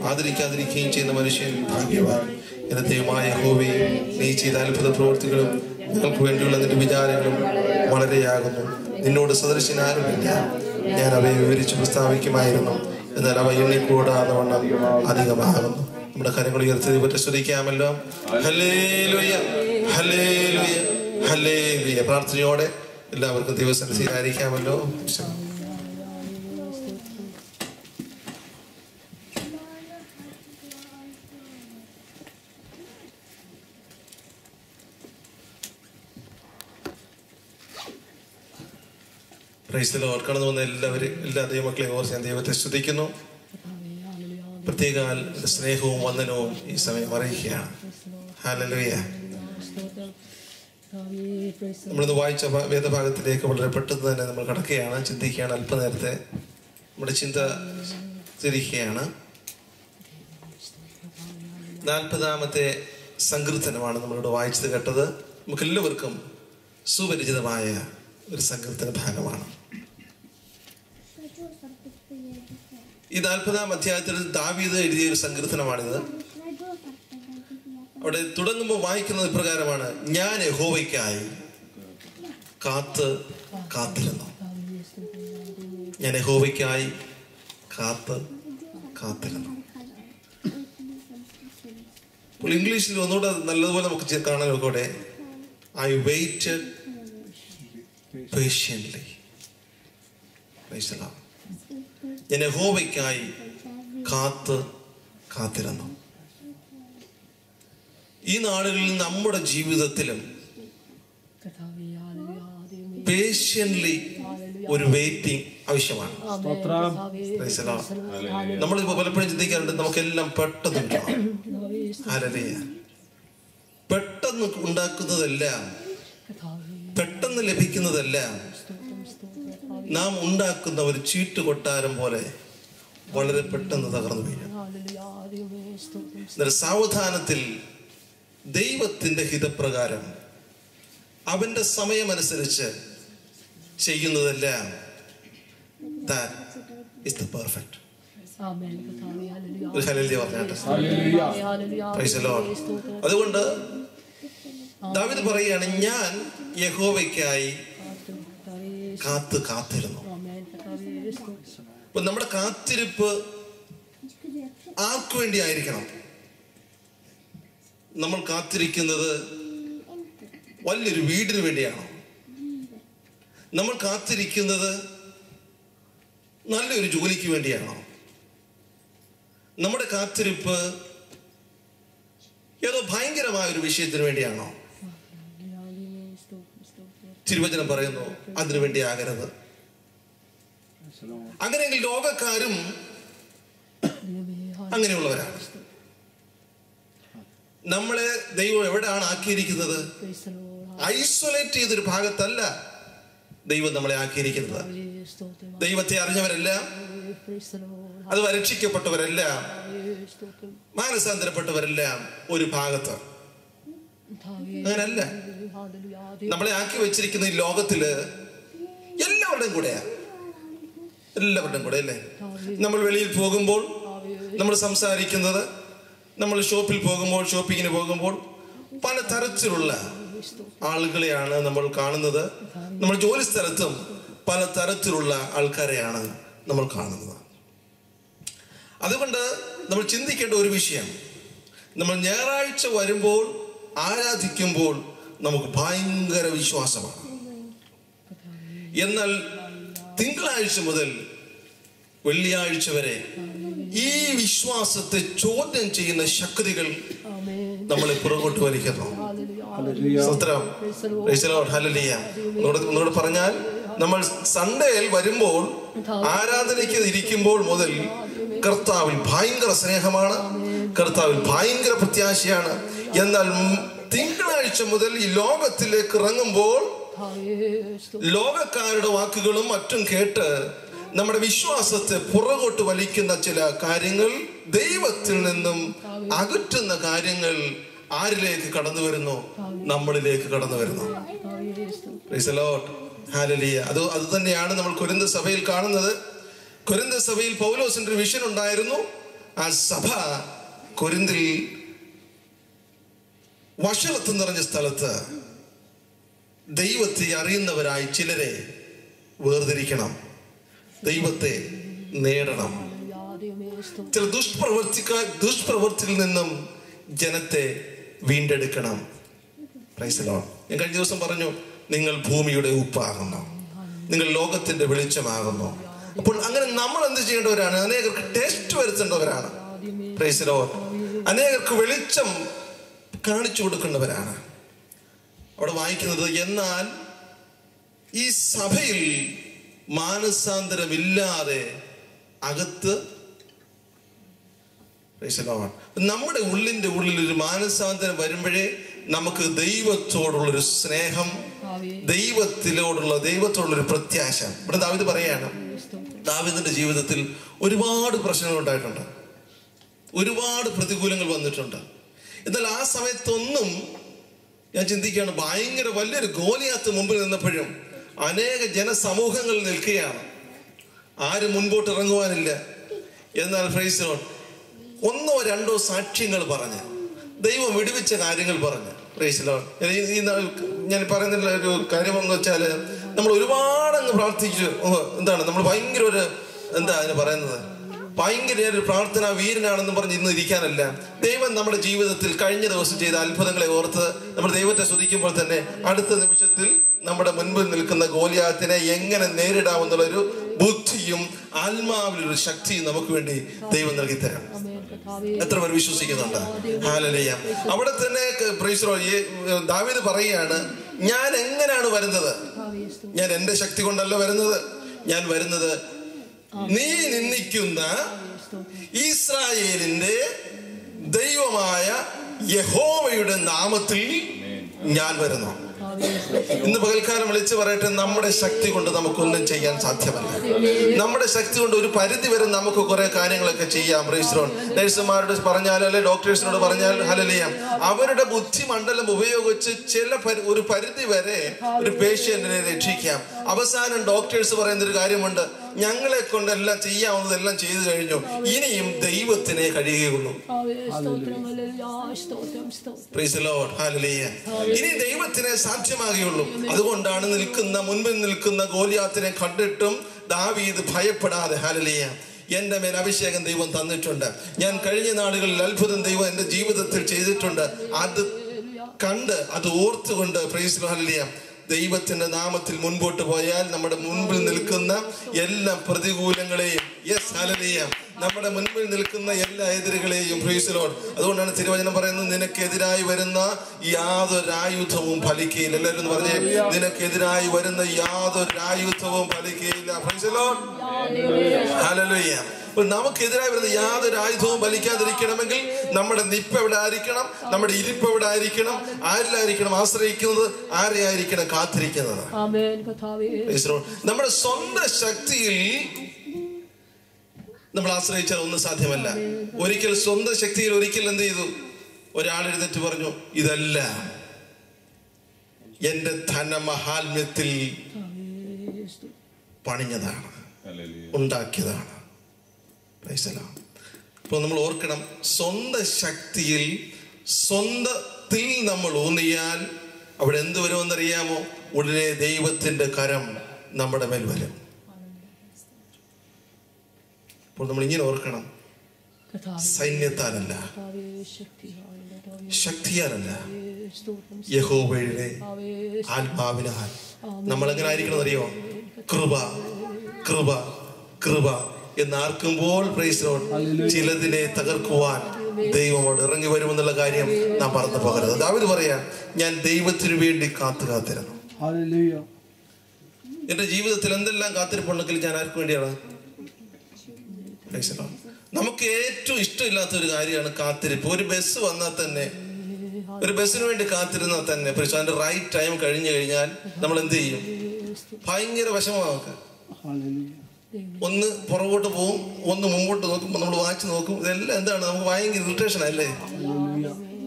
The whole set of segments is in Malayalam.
ആദരിക്കാതിരിക്കുകയും ചെയ്യുന്ന മനുഷ്യൻ ഭാഗ്യവാൻ. എന്റെ ദൈവമായ യഹോവേ, നീ ചെയ്ത അത്ഭുത പ്രവൃത്തികളും ഞങ്ങൾക്ക് വേണ്ടിയുള്ള നിന്റെ വിചാരങ്ങളും വളരെയാകുന്നു. നിന്നോട് സദൃശനാരുമില്ല. ഞാൻ അവയെ വിവരിച്ച് പ്രസ്താവിക്കുമായിരുന്നു, എന്നാൽ അവ എണ്ണിക്കൂടാതെ വണ്ണം അധികമാകുന്നു. നമ്മുടെ കരങ്ങൾ ഉയർത്തി ദൈവത്തെ സ്തുതിക്കാമല്ലോ. Hallelujah, hallelujah, hallelujah. പ്രാർത്ഥനയോടെ എല്ലാവർക്കും ദൈവസന്നിധിയിൽ ആയിരിക്കാമല്ലോ. Price the Lord. കടന്നു വന്ന എല്ലാ ദൈവമക്കളെയും ഓർത്ത് ഞാൻ ദൈവത്തെ സ്തുതിക്കുന്നു. പ്രത്യേക സ്നേഹവും വന്ദനവും ഈ സമയം അറിയിക്കുകയാണ്. ഹല്ലേലൂയ. നമ്മളിന്ന് വായിച്ച വേദഭാഗത്തിലേക്ക് വളരെ പെട്ടെന്ന് തന്നെ നമ്മൾ കടക്കുകയാണ്, ചിന്തിക്കുകയാണ്. അല്പനേരത്തെ നമ്മുടെ ചിന്ത തിരിക്കുകയാണ്. 40-ാമത്തെ സങ്കീർത്തനമാണ് നമ്മളിവിടെ വായിച്ചത് കേട്ടത്. നമുക്കെല്ലാവർക്കും സുപരിചിതമായ ഒരു സങ്കീർത്തന ഭാഗമാണ്. ഈ 40-ാം അധ്യായത്തിൽ ദാവീദ് എഴുതിയ ഒരു സങ്കീർത്തനമാണിത്. അവിടെ തുടങ്ങുമ്പോൾ വായിക്കുന്നത് ഇപ്രകാരമാണ്: ഞാൻ യഹോവയ്ക്കായി കാത്തിരുന്നു. ഞാൻ യഹോവയ്ക്കായി കാത്തിരുന്നു. ഇപ്പോൾ ഇംഗ്ലീഷിൽ ഒന്നുകൂടെ നല്ലതുപോലെ നമുക്ക് കാണാൻ നോക്കോടെ. I weighted patiently. ഞാൻ യഹോവയ്ക്കായി കാത്തിരുന്നു. ഈ നാളുകളിൽ നമ്മുടെ ജീവിതത്തിലും പേഷ്യന്റ്ലി ഒരു വെയിറ്റിംഗ് ആവശ്യമാണ്. നമ്മളിപ്പോ പലപ്പോഴും ചിന്തിക്കാറുണ്ട്, നമുക്കെല്ലാം പെട്ടെന്ന് പെട്ടെന്ന് ഉണ്ടാക്കുന്നതെല്ലാം, പെട്ടെന്ന് ലഭിക്കുന്നതെല്ലാം നാം ഉണ്ടാക്കുന്ന ഒരു ചീട്ട് കൊട്ടാരം പോലെ വളരെ പെട്ടെന്ന് തകർന്നു വീഴും. സാവധാനത്തിൽ ദൈവത്തിന്റെ ഹിതപ്രകാരം അവന്റെ സമയമനുസരിച്ച് ചെയ്യുന്നതെല്ലാം that is the perfect. അതുകൊണ്ട് ദാവീദ് പറയുകയാണ്, ഞാൻ യഹോവയ്ക്കായി കാത്തിരുന്നു. അപ്പൊ നമ്മുടെ കാത്തിരിപ്പ് ആർക്കു വേണ്ടി ആയിരിക്കണം? നമ്മൾ കാത്തിരിക്കുന്നത് വലിയൊരു വീടിന് വേണ്ടിയാണോ? നമ്മൾ കാത്തിരിക്കുന്നത് നല്ലൊരു ജോലിക്ക് വേണ്ടിയാണോ? നമ്മുടെ കാത്തിരിപ്പ് ഏതോ ഭയങ്കരമായ ഒരു വിഷയത്തിന് വേണ്ടിയാണോ? തിരുവചനം പറയുന്നു, അതിനു വേണ്ടി ആകരുത്. അങ്ങനെയെങ്കിൽ ലോകക്കാരും അങ്ങനെയുള്ളവരാണ്. നമ്മളെ ദൈവം എവിടെയാണ് ആക്കിയിരിക്കുന്നത്? ഐസൊലേറ്റ് ചെയ്തൊരു ഭാഗത്തല്ല ദൈവം നമ്മളെ ആക്കിയിരിക്കുന്നത്. ദൈവത്തെ അറിഞ്ഞവരെല്ലാം, അത് രക്ഷിക്കപ്പെട്ടവരെല്ലാം, മാനസാന്തരപ്പെട്ടവരെല്ലാം ഒരു ഭാഗത്ത്. അങ്ങനല്ല. നമ്മളെ ആക്കി വെച്ചിരിക്കുന്ന ഈ ലോകത്തില് എല്ലാവരുടെയും കൂടെയാ, എല്ലാവരുടെയും കൂടെ അല്ലേ? നമ്മൾ വെളിയിൽ പോകുമ്പോൾ നമ്മൾ സംസാരിക്കുന്നത്, നമ്മൾ ഷോപ്പിൽ പോകുമ്പോൾ, ഷോപ്പിങ്ങിന് പോകുമ്പോൾ പല തരത്തിലുള്ള ആളുകളെയാണ് നമ്മൾ കാണുന്നത്. നമ്മൾ ജോലി സ്ഥലത്തും പല തരത്തിലുള്ള ആൾക്കാരെയാണ് നമ്മൾ കാണുന്നത്. അതുകൊണ്ട് നമ്മൾ ചിന്തിക്കേണ്ട ഒരു വിഷയം, നമ്മൾ ഞായറാഴ്ച വരുമ്പോൾ ആരാധിക്കുമ്പോൾ നമുക്ക് ഭയങ്കര വിശ്വാസമാണ്. എന്നാൽ തിങ്കളാഴ്ച മുതൽ വെള്ളിയാഴ്ച വരെ ഈ വിശ്വാസത്തെ ചോദ്യം ചെയ്യുന്ന ശക്തികൾ നമ്മളെ പുറകോട്ട് വലിക്കുന്നു. ഒന്നുകൂടെ പറഞ്ഞാൽ, നമ്മൾ സൺഡേയിൽ വരുമ്പോൾ, ആരാധനയ്ക്ക് ഇരിക്കുമ്പോൾ മുതൽ കർത്താവിൽ ഭയങ്കര സ്നേഹമാണ്, കർത്താവിൽ ഭയങ്കര പ്രത്യാശയാണ്. എന്നാൽ തിങ്കളാഴ്ച മുതൽ ഈ ലോകത്തിലേക്ക് ഇറങ്ങുമ്പോൾ ലോകക്കാരുടെ വാക്കുകളും മറ്റും കേട്ട് നമ്മുടെ വിശ്വാസത്തെ പുറകോട്ട് വലിക്കുന്ന ചില കാര്യങ്ങൾ, ദൈവത്തിൽ നിന്നും അകറ്റുന്ന കാര്യങ്ങൾ ആരിലേക്ക് കടന്നു വരുന്നു? നമ്മളിലേക്ക് കടന്നു വരുന്നു. അത് തന്നെയാണ് നമ്മൾ കൊരിന്ത സഭയിൽ കാണുന്നത്. കൊരിന്ത സഭയിൽ പൗലോസിന്റെ ഒരു വിഷൻ ഉണ്ടായിരുന്നു. ആ സഭ കൊരിന്തിൽ വഷളത്ത് നിറഞ്ഞ സ്ഥലത്ത് ദൈവത്തെ അറിയുന്നവരായി ചിലരെ വേർതിരിക്കണം, ദൈവത്തെ നേടണം. ചില ദുഷ്പ്രവൃത്തിയിൽ നിന്നും ജനത്തെ വീണ്ടെടുക്കണം. Price the Lord. ഞാൻ കഴിഞ്ഞ ദിവസം പറഞ്ഞു, നിങ്ങൾ ഭൂമിയുടെ ഉപ്പാകുന്നു, നിങ്ങൾ ലോകത്തിന്റെ വെളിച്ചമാകുന്നു. അപ്പോൾ അങ്ങനെ നമ്മൾ എന്ത് ചെയ്യേണ്ടവരാണ്? അനേകർക്ക് ടേസ്റ്റ് വരുത്തേണ്ടവരാണ്. Praise the Lord. അനേകർക്ക് വെളിച്ചം കാണിച്ചു കൊടുക്കേണ്ടവരാണ്. അവിടെ വായിക്കുന്നത്, എന്നാൽ ഈ സഭയിൽ മാനസാന്തരമില്ലാതെ അകത്ത്, നമ്മുടെ ഉള്ളിന്റെ ഉള്ളിൽ ഒരു മാനസാന്തരം വരുമ്പോഴേ നമുക്ക് ദൈവത്തോടുള്ളൊരു സ്നേഹം, ദൈവത്തോടുള്ളൊരു പ്രത്യാശ. ഇവിടെ ദാവീദ് പറയാണ്, ദാവീദിന്റെ ജീവിതത്തിൽ ഒരുപാട് പ്രശ്നങ്ങൾ ഉണ്ടായിട്ടുണ്ട്, ഒരുപാട് പ്രതികൂലങ്ങൾ വന്നിട്ടുണ്ട്. എന്നാൽ ആ സമയത്തൊന്നും ഞാൻ ചിന്തിക്കുകയാണ്, ഭയങ്കര വലിയൊരു ഗോലിയാത്ത് മുമ്പിൽ നിന്നപ്പോഴും അനേക ജനസമൂഹങ്ങൾ നിൽക്കുകയാണ്, ആരും മുൻപോട്ട് ഇറങ്ങുവാനില്ല. എന്നാൽ പ്രൈസ് ദി ലോർഡ്, ഒന്നോ രണ്ടോ സാക്ഷ്യങ്ങൾ പറഞ്ഞ് ദൈവം വിടുവിച്ച കാര്യങ്ങൾ പറഞ്ഞ്, പ്രൈസ് ദി ലോർഡ്. ഞാൻ പറയുന്ന ഒരു കാര്യമെന്ന് വെച്ചാൽ, നമ്മൾ ഒരുപാട് അങ്ങ് പ്രാർത്ഥിച്ചു, നമ്മൾ ഭയങ്കര അതിന് പറയുന്നത്, ഭയങ്കര ഒരു പ്രാർത്ഥനാ വീരനാണെന്ന് പറഞ്ഞ് ഇന്ന് ഇരിക്കാനല്ല. ദൈവം നമ്മുടെ ജീവിതത്തിൽ കഴിഞ്ഞ ദിവസം ചെയ്ത അത്ഭുതങ്ങളെ ഓർത്ത് നമ്മൾ ദൈവത്തെ സ്തുതിക്കുമ്പോൾ തന്നെ അടുത്ത നിമിഷത്തിൽ നമ്മുടെ മുൻപിൽ നിൽക്കുന്ന ഗോലിയാത്തിനെ എങ്ങനെ നേരിടാമെന്നുള്ളൊരു ബുദ്ധിയും ആത്മാവിലൊരു ശക്തിയും നമുക്ക് വേണ്ടി ദൈവം നൽകി തരാം. എത്ര പേർ വിശ്വസിക്കുന്നുണ്ട്? ഹല്ലേലൂയ. അവിടെ തന്നെ പ്രൈസ് ദി ലോർഡ്, ദാവീദ് പറയുകയാണ്, ഞാൻ എങ്ങനെയാണ് വരുന്നത്? ഞാൻ എന്റെ ശക്തി കൊണ്ടല്ല വരുന്നത്, ഞാൻ വരുന്നത് നീ നിന്ദിക്കുന്ന ഇസ്രായേലിന്റെ ദൈവമായ യഹോവയുടെ നാമത്തിൽ ഞാൻ വരുന്നു. ഇന്ന് പകൽക്കാലം വിളിച്ചു പറയട്ടെ, നമ്മുടെ ശക്തി കൊണ്ട് നമുക്കൊന്നും ചെയ്യാൻ സാധ്യമല്ല. നമ്മുടെ ശക്തി കൊണ്ട് ഒരു പരിധി വരെ നമുക്ക് കുറെ കാര്യങ്ങളൊക്കെ ചെയ്യാം. നഴ്സുമാരോട് പറഞ്ഞാൽ, അല്ലെ ഡോക്ടേഴ്സിനോട് പറഞ്ഞാൽ, ഹല്ലേലൂയ, അവരുടെ ബുദ്ധിമണ്ഡലം ഉപയോഗിച്ച് ഒരു പരിധി വരെ ഒരു പേഷ്യന്റിനെ രക്ഷിക്കാം. അവസാനം ഡോക്ടേഴ്സ് പറയുന്നൊരു കാര്യമുണ്ട്, ഞങ്ങളെ കൊണ്ടെല്ലാം ചെയ്യാവുന്നതെല്ലാം ചെയ്തു കഴിഞ്ഞു, ഇനിയും ദൈവത്തിനെ കഴിയുകയുള്ളൂ. Price the Lord. ഹല്ലേലൂയ. ഇനി ദൈവത്തിനെ സാധ്യമാകുകയുള്ളൂ. അതുകൊണ്ടാണ് മുൻപിൽ നിൽക്കുന്ന ഗോലിയാത്തിനെ കണ്ടിട്ടും ദാവീദ് ഭയപ്പെടാതെ, ഹല്ലേലൂയ, എന്റെ മേൽ അഭിഷേകം ദൈവം തന്നിട്ടുണ്ട്, ഞാൻ കഴിഞ്ഞ നാളുകളിൽ അത്ഭുതം ദൈവം എന്റെ ജീവിതത്തിൽ ചെയ്തിട്ടുണ്ട്, അത് കണ്ട് അത് ഓർത്തുകൊണ്ട്, പ്രൈസ് ദി ലോർഡ്, ഹല്ലേലൂയ, ദൈവത്തിന്റെ നാമത്തിൽ മുൻപോട്ട് പോയാൽ നമ്മുടെ മുൻപിൽ നിൽക്കുന്ന എല്ലാ പ്രതികൂലങ്ങളെയും, യെസ് ഹല്ലേലൂയ, നമ്മുടെ മുൻപിൽ നിൽക്കുന്ന എല്ലാ എതിരുകളെയും, പ്രൈസ് ദി ലോർഡ്. അതുകൊണ്ടാണ് തിരുവചനം പറയുന്നത്, നിനക്കെതിരായി വരുന്ന യാതൊരു ആയുധവും ഫലിക്കുകയില്ല. എല്ലാവരും ഒന്ന് പറഞ്ഞേ, നിനക്കെതിരായി വരുന്ന യാതൊരു ആയുധവും ഫലിക്കുകയില്ല. Praise the Lord. ഹല്ലേലൂയ. നമുക്കെതിരായി വരുന്ന യാതൊരു ആയുധവും ഫലിക്കാതിരിക്കണമെങ്കിൽ നമ്മുടെ നിപ്പ് എവിടെ ആയിരിക്കണം? നമ്മുടെ ഇരിപ്പ് എവിടെ ആയിരിക്കണം? ആരിലായിരിക്കണം ആശ്രയിക്കുന്നത്? ആരെയായിരിക്കണം കാത്തിരിക്കുന്നത്? നമ്മുടെ സ്വന്തം ശക്തിയിൽ നമ്മൾ ആശ്രയിച്ചാൽ ഒന്നും സാധ്യമല്ല. ഒരിക്കൽ സ്വന്തം ശക്തിയിൽ എന്ത് ചെയ്തു? ഒരാൾ എഴുന്നേറ്റ് പറഞ്ഞു, ഇതല്ല എന്റെ ധനമഹാത്മ്യത്തിൽ പണിഞ്ഞതാണ്, ഉണ്ടാക്കിയതാണ്. അപ്പോൾ നമ്മൾ ഓർക്കണം, സ്വന്തം ശക്തിയിൽ സ്വന്തത്തിൽ നമ്മൾ ഊന്നിയാൽ അവിടെ എന്ത് വരുമെന്നറിയാമോ? ഉടനെ ദൈവത്തിന്റെ കരം നമ്മുടെ മേൽ വരും. അപ്പോൾ നമ്മൾ ഇങ്ങനെ ഓർക്കണം, സൈന്യത്താലല്ല, ശക്തിയാലല്ല, യഹോവയുടെ ആത്മാവിനാൽ. നമ്മൾ എങ്ങനെ ആയിരിക്കണം അറിയോ? കൃപ കൃപ കൃപ എന്നാർക്കുമ്പോൾ, പ്രൈസ് ദി ലോർഡ്, ചിലതിനെ തകർക്കുവാൻ ദൈവമോട് ഇറങ്ങി വരുമെന്നുള്ള കാര്യം നാം മറന്നു പോകരുത്. ദാവീദ് പറയാ, ഞാൻ ദൈവത്തിനു വേണ്ടി കാത്തിരുന്നു. എന്റെ ജീവിതത്തിൽ എന്തെല്ലാം കാത്തിരിപ്പുണ്ടെങ്കിൽ ഞാൻ ആർക്കു വേണ്ടിയാണ്? നമുക്ക് ഏറ്റവും ഇഷ്ടമില്ലാത്ത ഒരു കാര്യമാണ് കാത്തിരിപ്പ്. ഒരു ബസ് വന്നാൽ തന്നെ, ഒരു ബസ്സിന് വേണ്ടി കാത്തിരുന്നാൽ തന്നെ, അതിന്റെ റൈറ്റ് ടൈം കഴിഞ്ഞു കഴിഞ്ഞാൽ നമ്മൾ എന്ത് ചെയ്യും? ഭയങ്കര വിഷമമാണ്. ഒന്ന് പുറകോട്ട് പോകും, ഒന്ന് മുമ്പോട്ട് നോക്കുമ്പോൾ നമ്മൾ വാച്ച് നോക്കും. ഇതെല്ലാം എന്താണ്? നമുക്ക് ഭയങ്കര ഇറിറ്റേഷൻ അല്ലേ?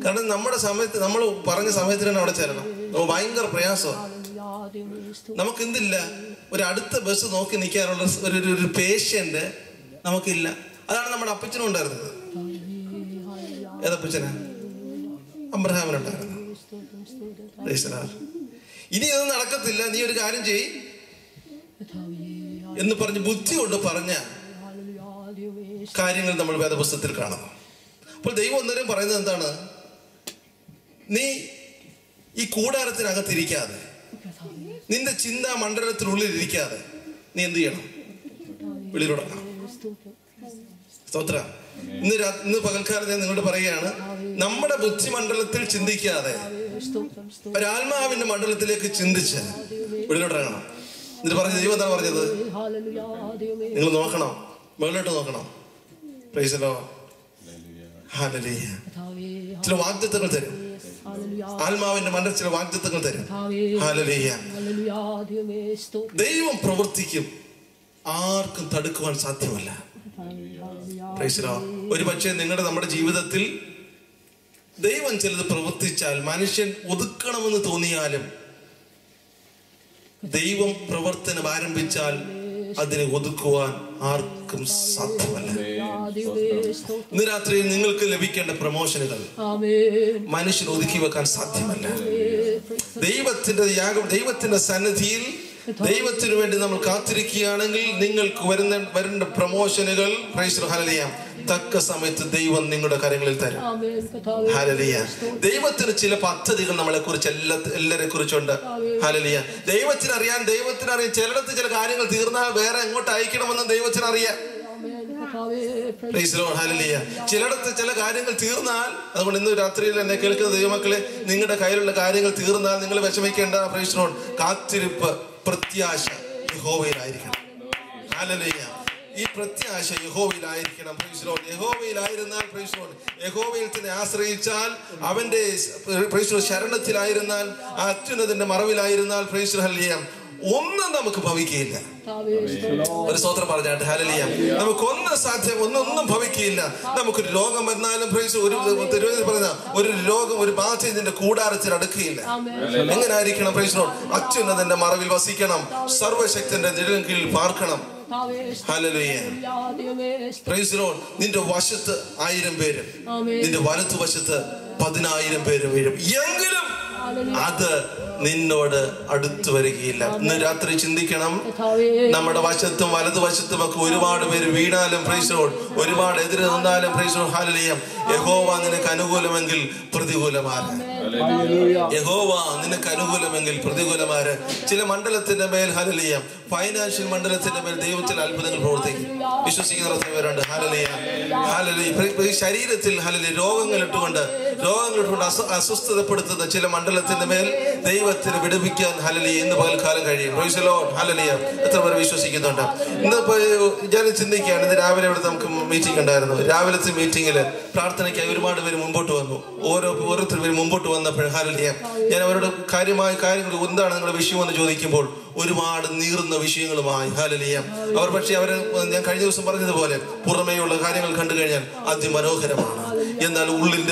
കാരണം നമ്മുടെ സമയത്ത്, നമ്മൾ പറഞ്ഞ സമയത്തിന് തന്നെ അവിടെ ചെല്ലണം. നമുക്ക് ഭയങ്കര പ്രയാസമാണ്. നമുക്ക് എന്തില്ല, ഒരു അടുത്ത ബസ് നോക്കി നിൽക്കാനുള്ള ഒരു പേഷ്യന്റ് നമുക്കില്ല. അതാണ് നമ്മുടെ അപ്പച്ചനും ഉണ്ടായിരുന്നത്. ഏതപ്പച്ചന? അബ്രഹാമിനുണ്ടായിരുന്നു. ഇനി അത് നടക്കത്തില്ല, നീ ഒരു കാര്യം ചെയ് എന്ന് പറഞ്ഞ് ബുദ്ധി കൊണ്ട് പറഞ്ഞ കാര്യങ്ങൾ നമ്മൾ വേദപുസ്തകത്തിൽ കാണുന്നു. അപ്പോൾ ദൈവം ഒന്നേരം പറയുന്നത് എന്താണ്? നീ ഈ കൂടാരത്തിനകത്തിരിക്കാതെ, നിന്റെ ചിന്താ മണ്ഡലത്തിനുള്ളിൽ ഇരിക്കാതെ നീ എന്ത് ചെയ്യണം? വെളിയിലിറങ്ങണം. സ്തോത്ര. ഇന്ന് പകൽക്കാലം ഞാൻ നിങ്ങളോട് പറയുകയാണ്, നമ്മുടെ ബുദ്ധിമണ്ഡലത്തിൽ ചിന്തിക്കാതെ ഒരാത്മാവിന്റെ മണ്ഡലത്തിലേക്ക് ചിന്തിച്ച് വെളിയിലിറങ്ങണം. എന്നിട്ട് പറഞ്ഞ ദൈവം എന്താണ് പറഞ്ഞത്? നിങ്ങൾ നോക്കണം, മുകളിലോട്ട് നോക്കണം. Price the Lord. ഹല്ലേലൂയ. ചില വാഗ്ദത്തങ്ങൾ തരും. ആത്മാവിന്റെ മണ്ഡലത്തിൽ ചില വാഗ്ദത്തങ്ങൾ തരും. ഹല്ലേലൂയ. ദൈവം പ്രവർത്തിക്കും, ആർക്കും തടുക്കുവാൻ സാധ്യമല്ല. Price the Lord. ഒരു പക്ഷേ നമ്മുടെ ജീവിതത്തിൽ ദൈവം ചിലത് പ്രവർത്തിച്ചാൽ, മനുഷ്യൻ ഒതുക്കണമെന്ന് തോന്നിയാലും, ദൈവം പ്രവർത്തനം ആരംഭിച്ചാൽ അതിനെ ഒതുക്കുവാൻ ആർക്കും സാധ്യമല്ല. ഇന്ന് രാത്രി നിങ്ങൾക്ക് ലഭിക്കേണ്ട പ്രമോഷനുകൾ മനുഷ്യൻ ഒതുക്കി വെക്കാൻ സാധ്യമല്ല. ദൈവത്തിന്റെ സന്നിധിയിൽ ദൈവത്തിനു വേണ്ടി നമ്മൾ കാത്തിരിക്കുകയാണെങ്കിൽ നിങ്ങൾക്ക് വരേണ്ട പ്രമോഷനുകൾ ഹല്ലേലൂയ തക്ക സമയത്ത് ദൈവം നിങ്ങളുടെ കാര്യങ്ങളിൽ തരും. ഹല്ലേലൂയ. ദൈവത്തിന് ചില പദ്ധതികൾ നമ്മളെ കുറിച്ച് എല്ലാരെ കുറിച്ചുണ്ട്. ഹല്ലേലൂയ. ദൈവത്തിനറിയാൻ ചിലയിടത്ത് ചില കാര്യങ്ങൾ തീർന്നാൽ വേറെ എങ്ങോട്ട് അയക്കണമെന്ന് ദൈവത്തിനറിയാം. ഹല്ലേലൂയ. ചിലയിടത്ത് ചില കാര്യങ്ങൾ തീർന്നാൽ, അതുകൊണ്ട് ഇന്ന് രാത്രിയിൽ എന്നെ കേൾക്കുന്ന ദൈവമക്കളെ, നിങ്ങളുടെ കയ്യിലുള്ള കാര്യങ്ങൾ തീർന്നാൽ നിങ്ങൾ വിഷമിക്കേണ്ട. Praise the Lord. കാത്തിരിപ്പ്, പ്രത്യാശ യഹോവയിലായിരിക്കണം. ഹല്ലേലൂയ. ഈ പ്രത്യാശ യഹോവയിലായിരിക്കണം. Praise the Lord. യഹോവയിലായിരുന്നാൽ, പ്രൈസ് ദി ലോർഡ്, യഹോവയിൽ തന്നെ ആശ്രയിച്ചാൽ, അവന്റെ പ്രൈസ് ദി ലോർഡ് ശരണത്തിലായിരുന്നാൽ, ആ അത്യുന്നതന്റെ മറവിലായിരുന്നാൽ, പ്രൈസ് ദി ലോർഡ്, ഹല്ലേലൂയ, ഒന്നും നമുക്ക് ഭവിക്കുകയില്ല. ഒരു സ്തോത്രം പറഞ്ഞാട്ട്. ഹല്ലേലൂയ. ഒന്നും ഭവിക്കുകയില്ല. നമുക്കൊരു രോഗം വന്നാലും ഒരു രോഗം, ഒരു ബാധ ഇതിന്റെ കൂടാരത്തിൽ അടുക്കുകയില്ല. എങ്ങനെ ആയിരിക്കണം? Praise the Lord. അത്യുന്നതന്റെ മറവിൽ വസിക്കണം, സർവശക്തന്റെ നിഴലിൻ കീഴിൽ പാർക്കണം. ഹല്ലേലൂയ. Praise the Lord. നിന്റെ വശത്ത് 1000 പേരും നിന്റെ വലത്തുവശത്ത് 10,000 പേരും വീഴും, എങ്കിലും അത് നിന്നോട് അടുത്തു വരികയില്ല. ഇന്ന് രാത്രി ചിന്തിക്കണം, നമ്മുടെ വശത്തും വലതുവശത്തും ഒക്കെ ഒരുപാട് പേര് വീണാലും, പ്രൈസ് ദി ലോർഡ്, ഒരുപാട് എതിര് നിന്നാലും, പ്രൈസ് ദി ലോർഡ്, ഹല്ലേലൂയ, യഹോവ നിനക്ക് അനുകൂലമെങ്കിൽ പ്രതികൂലമാര്. യഹോവ നിനക്ക് അനുകൂലമെങ്കിൽ പ്രതികൂലമാര്. ചില മണ്ഡലത്തിന്റെ മേൽ, ഹല്ലേലൂയ, ഫൈനാൻഷ്യൽ മണ്ഡലത്തിന്റെ മേൽ ദൈവം ചില അത്ഭുതങ്ങൾ പ്രവർത്തിക്കും. വിശ്വസിക്കുന്ന പേരുണ്ട്. ഹല്ലേലൂയ. ഹല്ലേലൂയ. ശരീരത്തിൽ, ഹല്ലേലൂയ, രോഗങ്ങൾ ഇട്ടുകൊണ്ട് അസ്വസ്ഥതപ്പെടുത്തുന്ന ചില മണ്ഡലത്തിന്റെ മേൽ ദൈവത്തിന് വിടുവിക്കാൻ, ഹല്ലേലൂയ, ഇന്ന് പകൽക്കാലം കഴിയും. Price the Lord. ഹല്ലേലൂയ. എത്ര പേർ വിശ്വസിക്കുന്നുണ്ട്? ഇന്നിപ്പോ ഞാൻ ചിന്തിക്കുകയാണ്, ഇന്ന് രാവിലെ ഇവിടെ നമുക്ക് മീറ്റിംഗ് ഉണ്ടായിരുന്നു. രാവിലത്തെ മീറ്റിംഗില് പ്രാർത്ഥനയ്ക്കായി ഒരുപാട് പേര് മുമ്പോട്ട് വന്നു. ഓരോരുത്തർ പേര് മുമ്പോട്ട് വന്നപ്പോൾ, ഹല്ലേലൂയ, ഞാൻ അവരോട് കാര്യങ്ങൾ എന്താണ് നിങ്ങളുടെ വിഷയമെന്ന് ചോദിക്കുമ്പോൾ ഒരുപാട് നീറുന്ന വിഷയങ്ങളുമായി, ഹല്ലേലൂയ, അവർ പക്ഷേ ഞാൻ കഴിഞ്ഞ ദിവസം പറഞ്ഞതുപോലെ പുറമേയുള്ള കാര്യങ്ങൾ കണ്ടു കഴിഞ്ഞാൽ അതിമനോഹരമാണ്, എന്നാൽ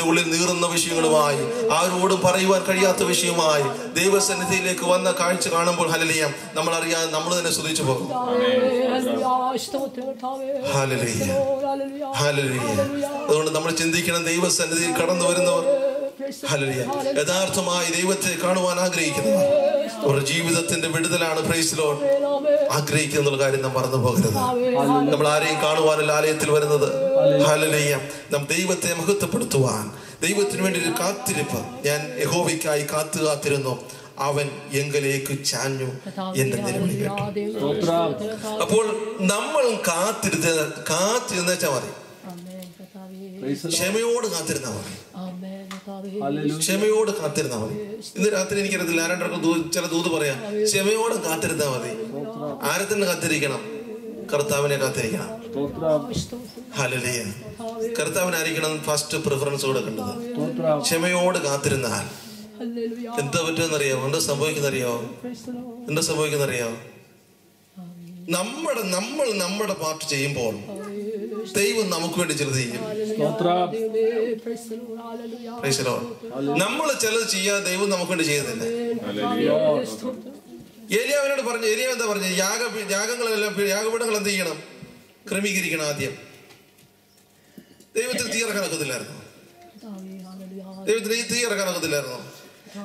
ഉള്ളിൽ നീറുന്ന വിഷയങ്ങളുമായി, ആരോടും പറയുവാൻ കഴിയാത്ത വിഷയമായി ദൈവസന്നിധിയിലേക്ക് വന്ന കാഴ്ച കാണുമ്പോൾ, ഹല്ലേലൂയ, നമ്മൾ അറിയാതെ നമ്മൾ തന്നെ സ്തുതിച്ചു പോകും. ഹല്ലേലൂയ. ഹല്ലേലൂയ. അതുകൊണ്ട് നമ്മൾ ചിന്തിക്കണം, ദൈവസന്നിധിയിൽ കടന്നു വരുന്നവർ, ഹല്ലേലൂയ, യഥാർത്ഥമായി ദൈവത്തെ കാണുവാൻ ആഗ്രഹിക്കുന്നവർ, അവരുടെ ജീവിതത്തിന്റെ വിടുതലാണ്, പ്രൈസ് ദി ലോർഡ്, ആഗ്രഹിക്കുന്ന കാര്യം നാം മറന്നു പോകരുത്. നമ്മൾ ആരെയും കാണുവാനല്ല ആലയത്തിൽ വരുന്നത്. ഹല്ലേലൂയ. നാം ദൈവത്തെ മഹത്വപ്പെടുത്തുവാൻ, ദൈവത്തിന് വേണ്ടി ഒരു കാത്തിരിപ്പ്. ഞാൻ യഹോവയ്ക്കായി കാത്തിരുന്നു, അവൻ എങ്കിലേക്ക് ചാഞ്ഞു, എന്റെ നിലവിളി കേട്ടു. അപ്പോൾ നമ്മൾ കാത്തിരുന്ന വെച്ചാൽ മതി. ക്ഷമയോട് കാത്തിരുന്നാൽ മതി. ക്ഷമയോട് കാത്തിരുന്നാൽ മതി. ഇന്ന് രാത്രി എനിക്കറിയത്തില്ല, ആരണ്ടൊക്കെ ചില ദൂത് പറയാം, ക്ഷമയോട് കാത്തിരുന്നാൽ മതി. ആരെ തന്നെ കാത്തിരിക്കണം? കർത്താവിനെ കാത്തിരിക്കണം. ഹല്ലേലൂയ. കർത്താവിനായിരിക്കണം ഫസ്റ്റ് പ്രിഫറൻസ് കൊടുക്കേണ്ടത്. ക്ഷമയോട് കാത്തിരുന്നാൽ എന്താ പറ്റുമെന്നറിയാമോ? എന്താ സംഭവിക്കുന്നറിയാമോ? നമ്മുടെ പാർട്ട് ചെയ്യുമ്പോൾ ദൈവം നമുക്ക് വേണ്ടി ചിലത് ചെയ്യും. നമ്മൾ ചിലത് ചെയ്യാൻ ദൈവം നമുക്ക് വേണ്ടി ചെയ്യുന്നില്ല. ഏലിയാവിനോട് പറഞ്ഞു, ഏലിയാവ് എന്താ പറഞ്ഞു? യാഗപീഠങ്ങൾ എന്ത് ചെയ്യണം? ക്രമീകരിക്കണം. ആദ്യം ദൈവത്തിന് തീയിറക്കാൻ ഒക്കത്തില്ലായിരുന്നു. ദൈവത്തിന് ഈ തീ ഇറക്കാൻ ഒക്കത്തില്ലായിരുന്നോ?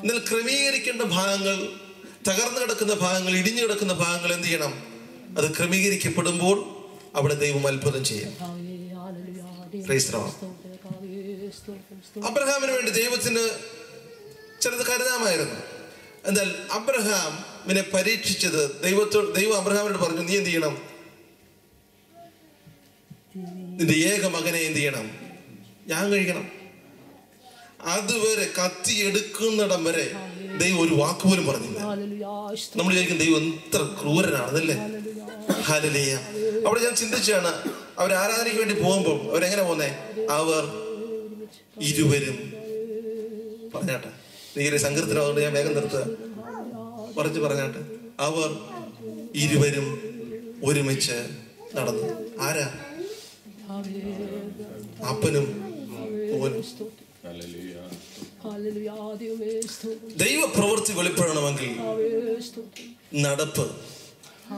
എന്നാൽ ക്രമീകരിക്കേണ്ട ഭാഗങ്ങൾ, തകർന്നു കിടക്കുന്ന ഭാഗങ്ങൾ, ഇടിഞ്ഞു കിടക്കുന്ന ഭാഗങ്ങൾ എന്ത് ചെയ്യണം? അത് ക്രമീകരിക്കപ്പെടുമ്പോൾ അവിടെ ദൈവം അത്ഭുതം ചെയ്യും. അബ്രഹാമിന് വേണ്ടി ദൈവത്തിന് ചിലത് കരുതാമായിരുന്നു. എന്നാൽ അബ്രഹാമിനെ പരീക്ഷിച്ചത് ദൈവം അബ്രഹാമിനോട് പറഞ്ഞു, നീ എന്ത് ചെയ്യണം? നിന്റെ ഏക മകനെ എന്ത് ചെയ്യണം? ഞാൻ കഴിക്കണം. അതുവരെ കത്തി എടുക്കുന്നിടം വരെ ദൈവം ഒരു വാക്ക് പോലും പറഞ്ഞില്ല. നമ്മൾ വിചാരിക്കും ദൈവം എത്ര ക്രൂരനാണെന്നല്ലേ. ഹല്ലേലൂയ. അവിടെ ഞാൻ ചിന്തിച്ചാണ്, അവർ ആരാധനയ്ക്ക് വേണ്ടി പോകുമ്പോൾ അവരെങ്ങനെ പോന്നേ? അവർ ഇരുവരും പറഞ്ഞാട്ടെ, നീ സങ്കീർത്തനം, ഞാൻ വേഗം നിർത്തുക, പറഞ്ഞാട്ടെ. അവർ ഇരുവരും ഒരുമിച്ച് നടന്നു. ആരാ? അപ്പനും മോനും. ദൈവപ്രവൃത്തി വെളിപ്പെടണമെങ്കിൽ നടപ്പ്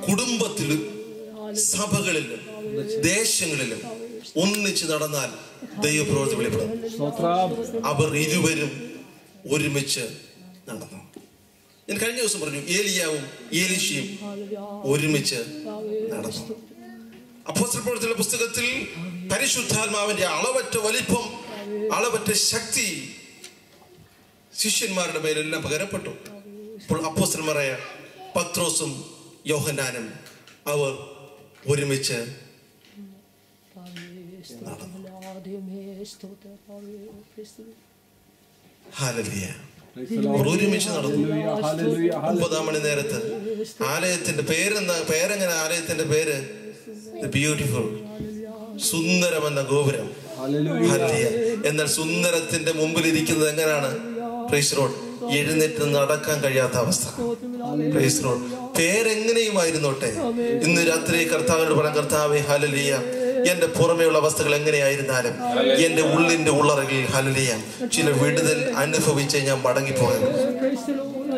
കുടുംബത്തിലും സഭകളിലും ദേശങ്ങളിലും ഒന്നിച്ച് നടന്നാൽ ദൈവപ്രവൃത്തി വെളിപ്പെടും. അവർ ഇരുവരും ഒരുമിച്ച് നടന്നു. ഞാൻ കഴിഞ്ഞ ദിവസം പറഞ്ഞു, ഏലിയാവും ഏലീശയും ഒരുമിച്ച് നടന്നു. അപ്പോസ്തലപ്രവൃത്തികളുടെ പുസ്തകത്തിൽ പരിശുദ്ധാത്മാവിന്റെ അളവറ്റ വലിപ്പം, അളവറ്റ ശക്തി ശിഷ്യന്മാരുടെ മേലെല്ലാം പകരപ്പെട്ടു. ഇപ്പോൾ അപ്പോസ്തലന്മാരായ പത്രോസും യോഹന്നാനും അവർ ഒരുമിച്ച് നടന്നു. ഹല്ലേലൂയ. ഒരുമിച്ച് നടന്നു. 9 മണി നേരത്ത് ആലയത്തിന്റെ പേരെങ്ങനെ? ആലയത്തിന്റെ പേര് ബ്യൂട്ടിഫുൾ, സുന്ദരമെന്ന ഗോപുരം. എന്നാൽ സുന്ദരത്തിന്റെ മുമ്പിൽ ഇരിക്കുന്നത് എങ്ങനെയാണ്? Praise Lord. എഴുന്നേറ്റ് നടക്കാൻ കഴിയാത്ത അവസ്ഥ. Praise Lord. പേരെങ്ങനെയുമായിരുന്നോട്ടെ, ഇന്ന് രാത്രി കർത്താവിനോട് പറയാം, കർത്താവേ ഹല്ലേലൂയ, എന്റെ പുറമേയുള്ള അവസ്ഥകൾ എങ്ങനെയായിരുന്നാലും എന്റെ ഉള്ളിന്റെ ഉള്ളറകളിൽ ഹല്ലേലൂയ ചില വിടുതൽ അനുഭവിച്ച് ഞാൻ മടങ്ങിപ്പോയത്.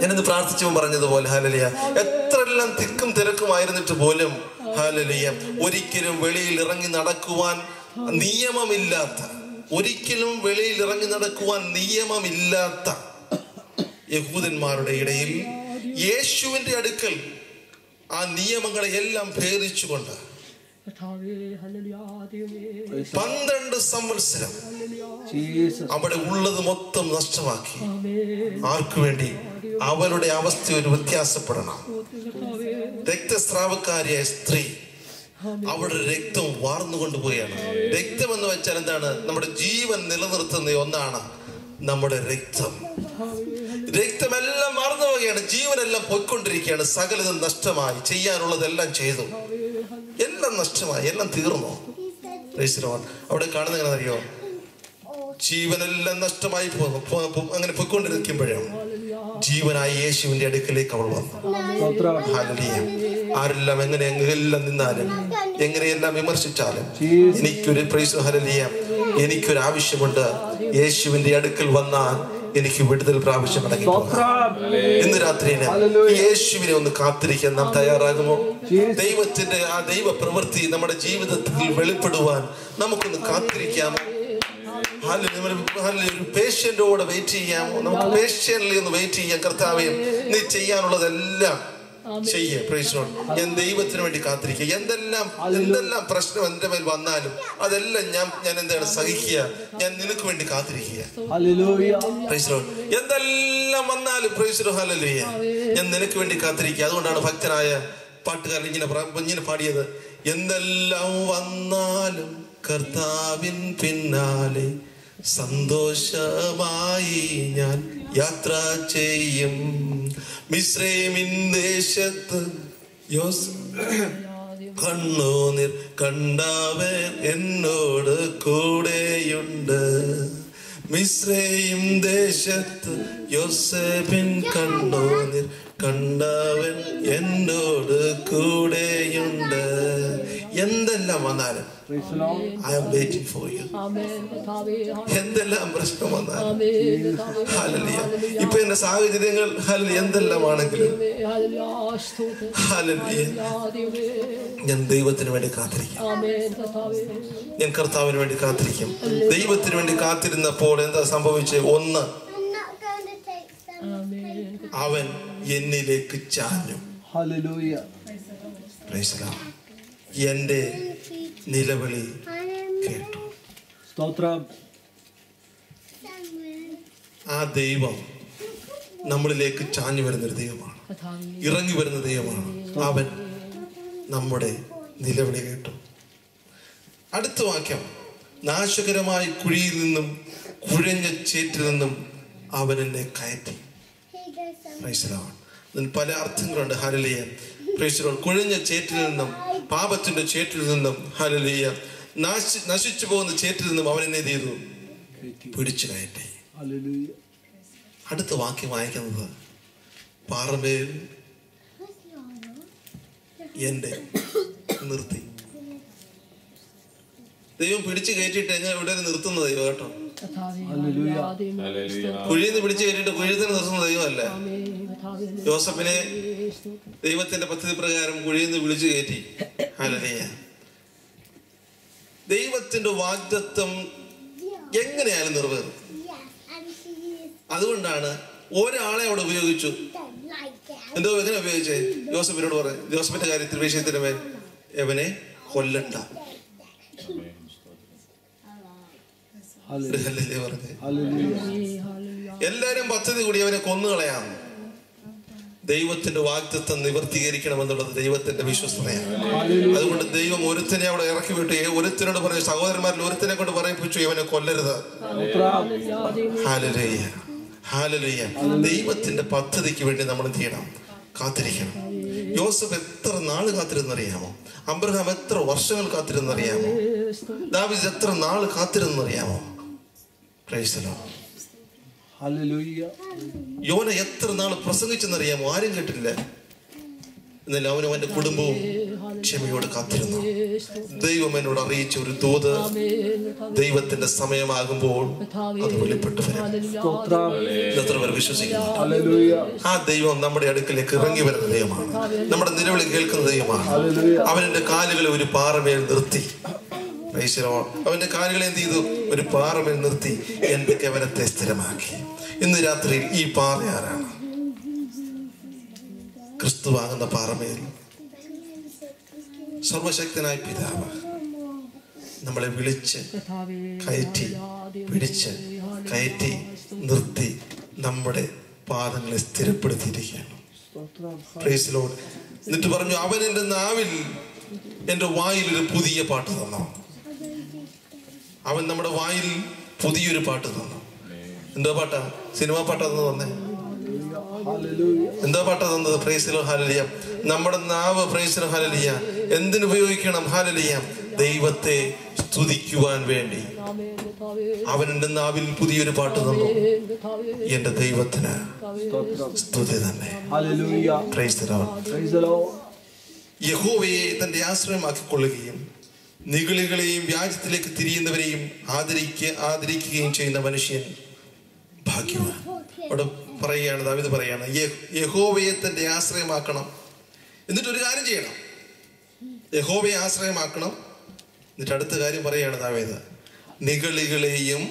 ഞാനിന്ന് പ്രാർത്ഥിച്ചു പറഞ്ഞതുപോലെ ഹല്ലേലൂയ, എത്രയെല്ലാം തിക്കും തിരക്കുമായിരുന്നിട്ട് പോലും ഹല്ലേലൂയ ഒരിക്കലും വെളിയിൽ ഇറങ്ങി നടക്കുവാൻ നിയമമില്ലാത്ത, ഒരിക്കലും വെളിയിൽ ഇറങ്ങി നടക്കുവാൻ നിയമമില്ലാത്ത യഹൂദന്മാരുടെ ഇടയിൽ യേശുവിന്റെ അടുക്കൽ ആ നിയമങ്ങളെ എല്ലാം ഭേദിച്ചുകൊണ്ട് 12 സംവത്സരം അവിടെ ഉള്ളത് മൊത്തം നഷ്ടമാക്കി. ആർക്കു വേണ്ടി? അവരുടെ അവസ്ഥ ഒരു വ്യത്യാസപ്പെടണം. രക്തസ്രാവക്കാരിയായ സ്ത്രീ, അവരുടെ രക്തം വാർന്നുകൊണ്ടുപോയാണ്. രക്തം എന്ന് വെച്ചാൽ എന്താണ്? നമ്മുടെ ജീവൻ നിലനിർത്തുന്ന ഒന്നാണ് നമ്മുടെ രക്തം. രക്തമെല്ലാം വാർന്നു പോവുകയാണ്, ജീവനെല്ലാം പോയിക്കൊണ്ടിരിക്കുകയാണ്. സകലതും നഷ്ടമായി, ചെയ്യാനുള്ളതെല്ലാം ചെയ്തു, എല്ലാം നഷ്ടമായി, എല്ലാം തീർന്നു. അവിടെ കാണുന്ന അറിയോ? ജീവനെല്ലാം നഷ്ടമായി അങ്ങനെ പോയിക്കൊണ്ടിരിക്കുമ്പോഴാണ് ജീവനായ യേശുവിന്റെ അടുക്കലേക്ക് അവൾ വന്നു. ഹല്ലേലൂയ. ആരെല്ലാം എങ്ങനെയെല്ലാം നിന്നാലും എങ്ങനെയെല്ലാം വിമർശിച്ചാലും എനിക്കൊരു പ്രൈസ് ഹല്ലേലൂയ, എനിക്കൊരു ആവശ്യമുണ്ട്. യേശുവിന്റെ അടുക്കൽ വന്നാൽ എനിക്ക് വിടുതൽ പ്രാവശ്യം അടങ്ങി. ഇന്ന് രാത്രി യേശുവിനെ ഒന്ന് കാത്തിരിക്കാൻ നാം തയ്യാറാകുമോ? ദൈവത്തിന്റെ ആ ദൈവ പ്രവൃത്തി നമ്മുടെ ജീവിതത്തിൽ വെളിപ്പെടുവാൻ നമുക്കൊന്ന് കാത്തിരിക്കാമോ? പേഷ്യന്റോടെ വെയിറ്റ് ചെയ്യാമോ? നമുക്ക് പേഷ്യന്റ്ലി ഒന്ന് വെയിറ്റ് ചെയ്യാം. കർത്താവേ, നീ ചെയ്യാനുള്ളതെല്ലാം ചെയ്യേ. Praise Lord. ഞാൻ ദൈവത്തിന് വേണ്ടി കാത്തിരിക്കുക. എന്തെല്ലാം പ്രശ്നം എന്റെ മേൽ വന്നാലും അതെല്ലാം ഞാൻ എന്താണ് സഹിക്കുക. ഞാൻ നിനക്ക് വേണ്ടി കാത്തിരിക്കുക. Praise Lord. എന്തെല്ലാം വന്നാലും പ്രൈസ് ലോർഡ് ഹല്ലേലൂയ, ഞാൻ നിനക്ക് വേണ്ടി കാത്തിരിക്കുക. അതുകൊണ്ടാണ് ഭക്തനായ പാട്ടുകാരൻ ഇങ്ങനെ പാടിയത്, എന്തെല്ലാം വന്നാലും കർത്താവിൻ പിന്നാലെ സന്തോഷമായി ഞാൻ യാത്ര ചെയ്യും. മിസ്രയീമിൻ ദേശത്ത് കണ്ണുനീർ കണ്ടവൻ എന്നോട് കൂടെയുണ്ട്. മിസ്രയീം ദേശത്ത് യോസേഫിൻ കണ്ണുനീർ കണ്ടവൻ എന്നോട് കൂടെയുണ്ട്. എന്തെല്ലാം വന്നാലും I am waiting for you. എന്തെല്ലാം പ്രശ്നം വന്നാലും ഹല്ലേലൂയ. ഇപ്പൊ എന്റെ സാഹചര്യങ്ങൾ ഹല്ലേലൂയ എന്തെല്ലാം ആണെങ്കിലും ഹല്ലേലൂയ ഞാൻ ദൈവത്തിന് വേണ്ടി കാത്തിരിക്കും. ഞാൻ കർത്താവിന് വേണ്ടി കാത്തിരിക്കും. ദൈവത്തിന് വേണ്ടി കാത്തിരുന്നപ്പോൾ എന്താ സംഭവിച്ചത്? ഒന്ന്, അവൻ എന്നിലേക്ക് ചാഞ്ഞു. ഹല്ലേലൂയ. Praise the Lord. എന്റെ നിലവിളി കേട്ടു. സ്തോത്രം. ആ ദൈവം നമ്മളിലേക്ക് ചാഞ്ഞു വരുന്നൊരു ദൈവമാണ്, ഇറങ്ങി വരുന്ന ദൈവമാണ്. അവൻ നമ്മുടെ നിലവിളി കേട്ടു. അടുത്ത വാക്യം, നാശകരമായ കുഴിയിൽ നിന്നും കുഴഞ്ഞ ചേറ്റിൽ നിന്നും അവൻ എന്നെ കയറ്റി. Praise the Lord. അതിന് പല അർത്ഥങ്ങളുണ്ട്. ഹല്ലേലൂയ. Praise the Lord. കുഴഞ്ഞ ചേറ്റിൽ നിന്നും, പാപത്തിന്റെ ചേറ്റിൽ നിന്നും, ഹല്ലേലൂയ, നശിച്ചു പോകുന്ന ചേറ്റിൽ നിന്നും അവൻ എന്നെ ചെയ്തു? പിടിച്ചു കയറ്റി. അടുത്ത വാക്യം വായിക്കുന്നത്, പാറമേൽ എന്റെ നിർത്തി. ദൈവം പിടിച്ചു കയറ്റിയിട്ട് എങ്ങനെ ഇവിടെ നിർത്തുന്ന ദൈവം കേട്ടോ. കുഴിന്ന് പിടിച്ചു കയറ്റിട്ട് കുഴിയിൽ തന്നെ നിർത്തുന്ന ദൈവമല്ല. യോസഫിനെ ദൈവത്തിന്റെ പദ്ധതി പ്രകാരം കുഴിയിൽ നിന്ന് വിളിച്ചു കയറ്റി. ഹല്ലേലൂയ. ദൈവത്തിന്റെ വാഗ്ദത്തം എങ്ങനെയാലും നിറവേറും. അതുകൊണ്ടാണ് ഒരാളെ അവിടെ ഉപയോഗിച്ചു. എന്തോ എങ്ങനെ ഉപയോഗിച്ചേ? യോസഫിനോട് പറഞ്ഞു, യോസഫിന്റെ കാര്യത്തിൽ വിഷയത്തിന് മേൽ എവനെ കൊല്ലണ്ട. എല്ലാരും പദ്ധതി കൂടി അവനെ കൊന്നുകളയാം. ദൈവത്തിന്റെ വാഗ്ദത്തം നിവർത്തീകരിക്കണമെന്നുള്ളത് ദൈവത്തിന്റെ വിശ്വസ്തതയാണ്. അതുകൊണ്ട് ദൈവം ഒരുത്തനെ അവിടെ ഇറക്കി വിട്ടു. ഒരുത്തനോട് പറഞ്ഞു, സഹോദരന്മാരിൽ ഒരുത്തനെ കൊണ്ട് പറയിപ്പിച്ചു, ഇവനെ കൊല്ലരുത്. Hallelujah, hallelujah. ദൈവത്തിന്റെ പദ്ധതിക്ക് വേണ്ടി നമ്മൾ എന്ത് ചെയ്യണം? കാത്തിരിക്കണം. യോസഫ് എത്ര നാള് കാത്തിരുന്നറിയാമോ? അബ്രഹാം എത്ര വർഷങ്ങൾ കാത്തിരുന്നറിയാമോ? ദാവീദ് എത്ര നാള് കാത്തിരുന്നറിയാമോ? Praise the Lord. ഹല്ലേലൂയ. യോന എത്ര നാൾ പ്രസംഗിച്ചെന്നറിയാമോ? ആരും കേട്ടില്ല. എന്നാൽ അവനും അവന്റെ കുടുംബവും ക്ഷമയോട് കാത്തിരുന്നു. ദൈവം എന്നോട് അറിയിച്ച ഒരു ദൂത് ദൈവത്തിന്റെ സമയമാകുമ്പോൾ അത് വെളിപ്പെട്ടു വരും. എത്ര പേർ വിശ്വസിക്കുന്നു? ആ ദൈവം നമ്മുടെ അടുക്കലേക്ക് ഇറങ്ങി വരുന്ന ദൈവമാണ്. നമ്മുടെ നിലവിളി കേൾക്കുന്ന ദൈവമാണ്. അവന്റെ കാലുകളെ ഒരു പാറമേൽ നിർത്തി. അവന്റെ കാലുകളെ എന്ത് ചെയ്തു? ഒരു പാറമേൽ നിർത്തി എന്റെ കവനത്തെ സ്ഥിരമാക്കി. ഇന്ന് രാത്രിയിൽ ഈ പാറ ആരാണ്? ക്രിസ്തുവാകുന്ന പാറമേൽ സർവശക്തനായ പിതാവ് നമ്മളെ വിളിച്ച് കയറ്റി, പിടിച്ച് കയറ്റി നിർത്തി നമ്മുടെ പാദങ്ങളെ സ്ഥിരപ്പെടുത്തിയിരിക്കുകയാണ്. Praise the Lord. എന്നിട്ട് പറഞ്ഞു, അവൻ എന്റെ നാവിൽ, എന്റെ വായിൽ ഒരു പുതിയ പാട്ട് തന്നു. അവൻ നമ്മുടെ വായിൽ പുതിയൊരു പാട്ട് തന്നു. എന്താ പാട്ടാ? സിനിമാ പാട്ടാ തന്നെ. എന്താ പാട്ടാ തന്നത്? Praise the Lord. ഹല്ലേലൂയ. നമ്മുടെ നാവ് പ്രൈസ് ദി ലോർഡ്. ഹല്ലേലൂയ. എന്തിനുപയോഗിക്കണം? ഹല്ലേലൂയ. ദൈവത്തെ സ്തുതിക്കുവാൻ വേണ്ടി. അവൻ എന്റെ നാവിൽ പുതിയൊരു പാട്ട് തന്നു. എന്റെ ദൈവത്തിന് സ്തുതി തന്നെ. Price the Lord. യഹോവയെ തന്റെ ആശ്രയമാക്കിക്കൊള്ളുകയും നിഗളികളെയും വ്യാജത്തിലേക്ക് തിരിയുന്നവരെയും ആദരിക്കുകയും ചെയ്യുന്ന മനുഷ്യൻ ഭാഗ്യവാൻ. അവിടെ പറയുകയാണ്, ദാവീദ് പറയാണ്, യഹോവയെ തന്റെ ആശ്രയമാക്കണം. എന്നിട്ട് ഒരു കാര്യം ചെയ്യണം, യഹോവയെ ആശ്രയമാക്കണം. എന്നിട്ട് അടുത്ത കാര്യം പറയാണ് ദാവീദ്, നിഗളികളെയും,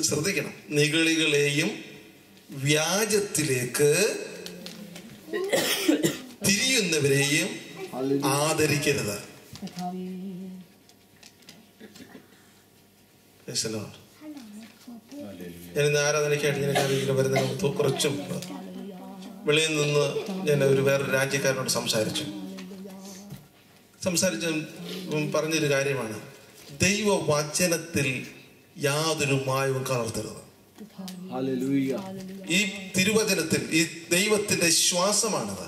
ശ്രദ്ധിക്കണം, നിഗളികളെയും വ്യാജത്തിലേക്ക് തിരിയുന്നവരെയും ആദരിക്കരുത്. ഞാൻ ഇന്ന് ആരാധനയ്ക്കായിട്ട് ഇങ്ങനെ വരുന്ന കുറച്ചും വെളിയിൽ നിന്ന് ഞാൻ വേറൊരു രാജ്യക്കാരനോട് സംസാരിച്ചു പറഞ്ഞൊരു കാര്യമാണ്, ദൈവവചനത്തിൽ യാതൊരു മായവും കലർത്തരുത്. ഈ തിരുവചനത്തിൽ ഈ ദൈവത്തിന്റെ ശ്വാസമാണത്.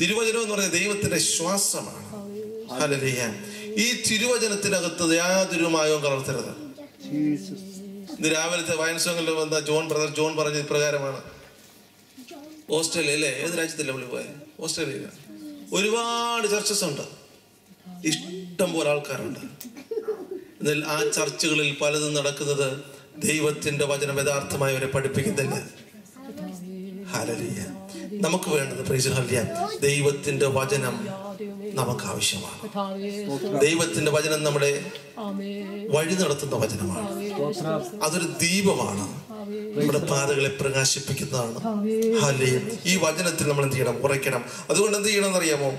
തിരുവചനം എന്ന് പറയുന്നത് ദൈവത്തിന്റെ ശ്വാസമാണ്. ഹല്ലേലൂയ. ഈ തിരുവചനത്തിനകത്ത് യാതൊരു മായവും കലർത്തരുത്. ഇന്ന് രാവിലത്തെ വായനസങ്ങളിൽ വന്ന ബ്രദർ ജോൺ പറഞ്ഞ ഇപ്രകാരമാണ്. ഓസ്ട്രേലിയ അല്ലേ, ഏത് രാജ്യത്തല്ലേ പുള്ളി പോയത്? ഓസ്ട്രേലിയയിൽ ഒരുപാട് ചർച്ചസ് ഉണ്ട്, ഇഷ്ടം പോലെ ആൾക്കാരുണ്ട്. എന്നാൽ ആ ചർച്ചുകളിൽ പലതും നടക്കുന്നത് ദൈവത്തിന്റെ വചനം യഥാർത്ഥമായി അവരെ പഠിപ്പിക്കുന്നില്ല. ഹല്ലേലൂയ. നമുക്ക് വേണ്ടത് പ്രൈസ് ഹല്ലേലൂയ, ദൈവത്തിന്റെ വചനം നമുക്ക് ആവശ്യമാണ്. ദൈവത്തിന്റെ വചനം നമ്മുടെ വഴി നടത്തുന്ന വചനമാണ്. അതൊരു ദീപമാണ്, നമ്മുടെ പാതകളെ പ്രകാശിപ്പിക്കുന്നതാണ്. ഹല്ലേലൂയ. ഈ വചനത്തിൽ നമ്മൾ എന്ത് ചെയ്യണം? ഉറയ്ക്കണം. അതുകൊണ്ട് എന്ത് ചെയ്യണം എന്നറിയാമോ?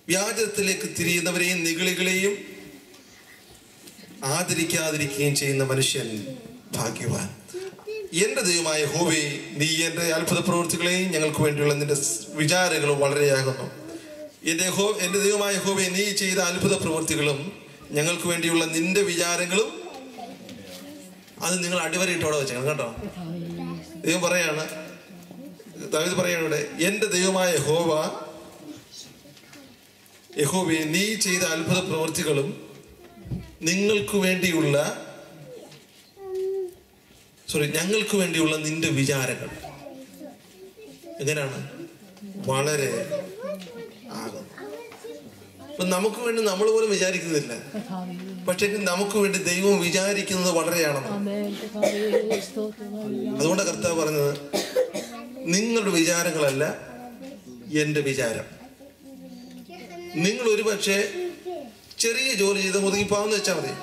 വ്യാജത്തിലേക്ക് തിരിയുന്നവരെയും നിഗളികളെയും ആദരിക്കാതിരിക്കുകയും ചെയ്യുന്ന മനുഷ്യൻ ഭാഗ്യവാൻ. എന്റെ ദൈവമായ യഹോവേ, നീ എന്റെ അത്ഭുത പ്രവൃത്തികളെയും ഞങ്ങൾക്ക് വേണ്ടിയുള്ള നിന്റെ വിചാരങ്ങളും വളരെയാകുന്നു. എന്റെ ദൈവമായ യഹോവേ, നീ ചെയ്ത അത്ഭുത പ്രവൃത്തികളും ഞങ്ങൾക്ക് വേണ്ടിയുള്ള നിന്റെ വിചാരങ്ങളും, അത് നിങ്ങൾ അടിവരയിട്ടോടെ വെച്ചേക്കണം കേട്ടോ. ദൈവം പറയാണ്, ദാവീദ് പറയാണ് ഇവിടെ, എന്റെ ദൈവമായ യഹോവേ, നീ ചെയ്ത അത്ഭുത പ്രവൃത്തികളും ഞങ്ങൾക്ക് വേണ്ടിയുള്ള നിന്റെ വിചാരങ്ങൾ എങ്ങനെയാണ്? വളരെ ആകും. അപ്പൊ നമുക്ക് വേണ്ടി നമ്മൾ പോലും വിചാരിക്കുന്നില്ല, പക്ഷെ നമുക്ക് വേണ്ടി ദൈവം വിചാരിക്കുന്നത് വളരെയാണെന്ന്. അതുകൊണ്ട് കർത്താവ് പറഞ്ഞത്, നിങ്ങളുടെ വിചാരങ്ങളല്ല എന്റെ വിചാരം. നിങ്ങൾ ഒരു പക്ഷേ ചെറിയ ജോലി ചെയ്ത് ഒതുങ്ങിപ്പോന്ന് വെച്ചാൽ മതി.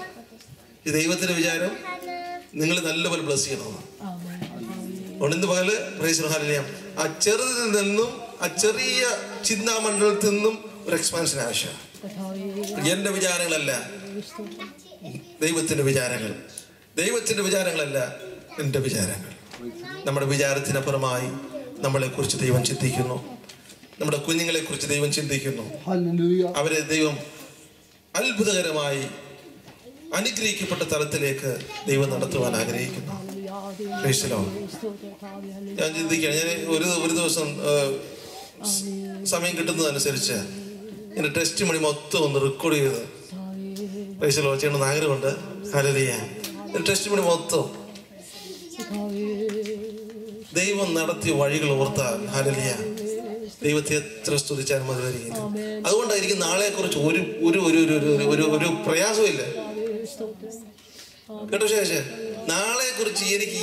ഈ ദൈവത്തിന്റെ വിചാരം നിങ്ങൾ നല്ലപോലെ ബ്ലസ് ചെയ്യണമെന്ന്. അതുകൊണ്ട് ഇന്ന് പകല് പ്രൈസ് ഹല്ലേലൂയ, ആ ചെറുതിൽ നിന്നും, ആ ചെറിയ ചിന്താമണ്ഡലത്തിൽ നിന്നും ഒരു എക്സ്പാൻഷൻ ആവശ്യമാണ്. എന്റെ വിചാരങ്ങളല്ല ദൈവത്തിന്റെ വിചാരങ്ങൾ, ദൈവത്തിന്റെ വിചാരങ്ങളല്ല എന്റെ വിചാരങ്ങൾ. നമ്മുടെ വിചാരത്തിനപ്പുറമായി നമ്മളെ കുറിച്ച് ദൈവം ചിന്തിക്കുന്നു. നമ്മുടെ കുഞ്ഞുങ്ങളെ കുറിച്ച് ദൈവം ചിന്തിക്കുന്നു. അവരെ ദൈവം അത്ഭുതകരമായി അനുഗ്രഹിക്കപ്പെട്ട തലത്തിലേക്ക് ദൈവം നടത്തുവാൻ ആഗ്രഹിക്കുന്നു. ഞാൻ ചിന്തിക്കുകയാണ്, ഞാൻ ഒരു ദിവസം സമയം കിട്ടുന്നതനുസരിച്ച് എന്റെ ടെസ്റ്റ് മണി മൊത്തം ഒന്ന് റെക്കോർഡ് ചെയ്ത് പൈസലോ ചെയ്യണമെന്ന് ആഗ്രഹമുണ്ട്. ഹല്ലേലൂയ. ടെസ്റ്റ് മണി മൊത്തം ദൈവം നടത്തിയ വഴികൾ ഓർത്താൽ ഹല്ലേലൂയ, ദൈവത്തെ എത്ര സ്തുതിച്ചാലും മതി വരികയില്ല. അതുകൊണ്ടായിരിക്കും നാളെ കുറിച്ച് ഒരു പ്രയാസമില്ല കേട്ടോ. ശേഷം നാളെ കുറിച്ച് എനിക്ക്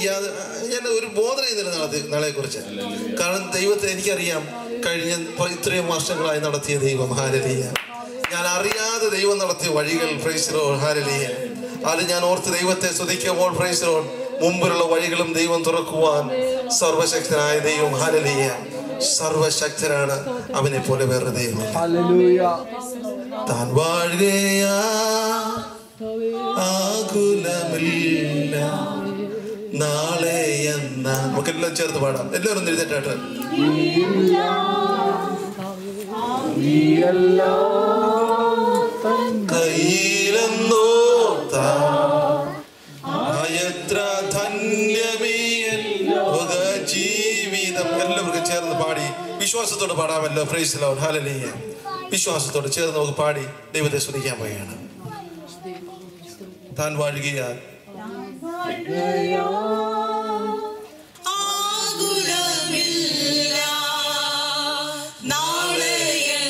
ഞാൻ ഒരു ബോധന ചെയ്യുന്നില്ല നാളെ കുറിച്ച്. കാരണം ദൈവത്തെ എനിക്കറിയാം, കഴിഞ്ഞ ഇത്രയും വർഷങ്ങളായി നടത്തിയ ദൈവം. ഹല്ലേലൂയ. ഞാൻ അറിയാതെ ദൈവം നടത്തിയ വഴികൾ. Praise Lord. ഹല്ലേലൂയ. അത് ഞാൻ ഓർത്ത് ദൈവത്തെ സ്തുതിക്കുമ്പോൾ പ്രൈസ് ലോർഡ്, മുമ്പിലുള്ള വഴികളും ദൈവം തുറക്കുവാൻ സർവശക്തനായ ദൈവം. ഹല്ലേലൂയ. സർവശക്തനാണ്, അവനെ പോലെ വേറെ ദൈവം. താൻ വാഴുകയാ ആകുലമില്ല നാളെ എന്ന. നമുക്കെല്ലാം ചേർത്ത് പാടാം. എല്ലാവരും എഴുന്നേറ്റാട്ട്. കയ്യിലെന്നോ എത്ര ധന്യമീ ജീവിതം. എല്ലാവർക്കും ചേർന്ന് പാടി വിശ്വാസത്തോടെ പാടാമല്ലോ. Price Lord. ഹല്ലേലൂയ. വിശ്വാസത്തോടെ ചേർന്ന് നമുക്ക് പാടി ദൈവത്തെ സ്തുതിക്കാൻ പോവുകയാണ്. താൻ വാഴുകയാൽ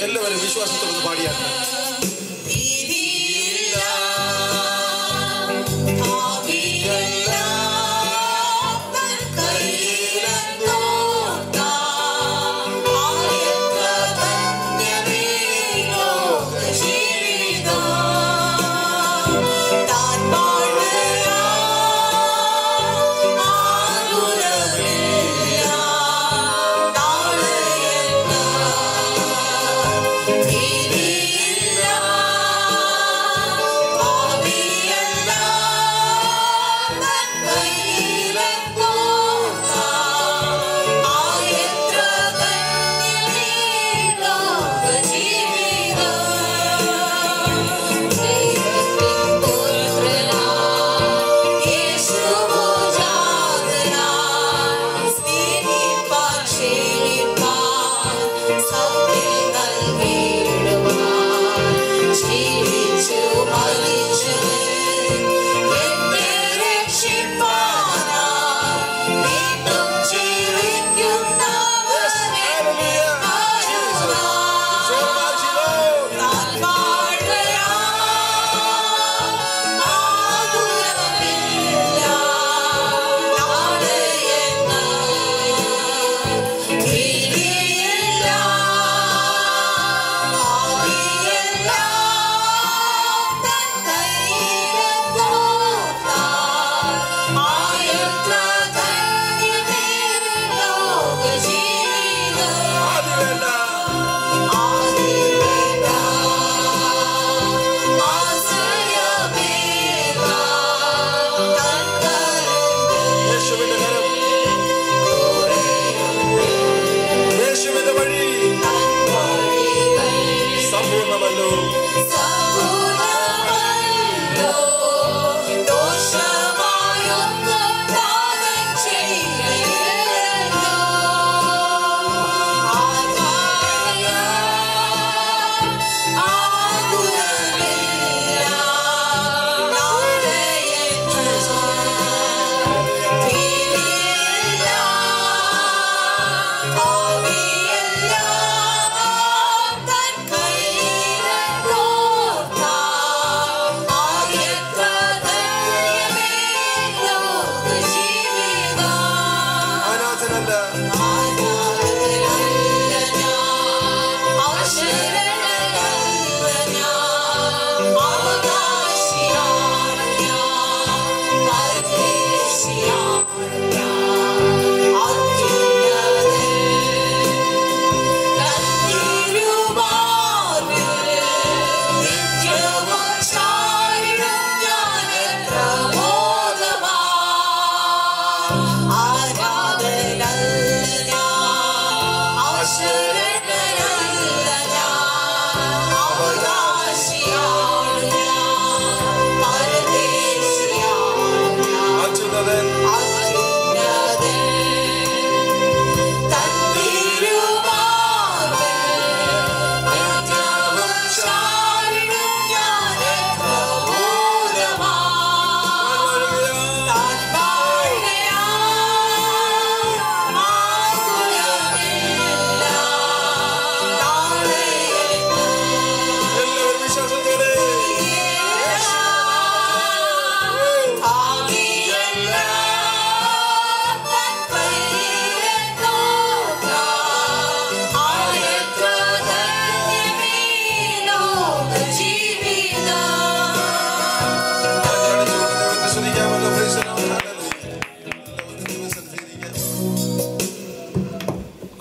എല്ലാവരും വിശ്വാസത്തോടെ പാടിയാണ്.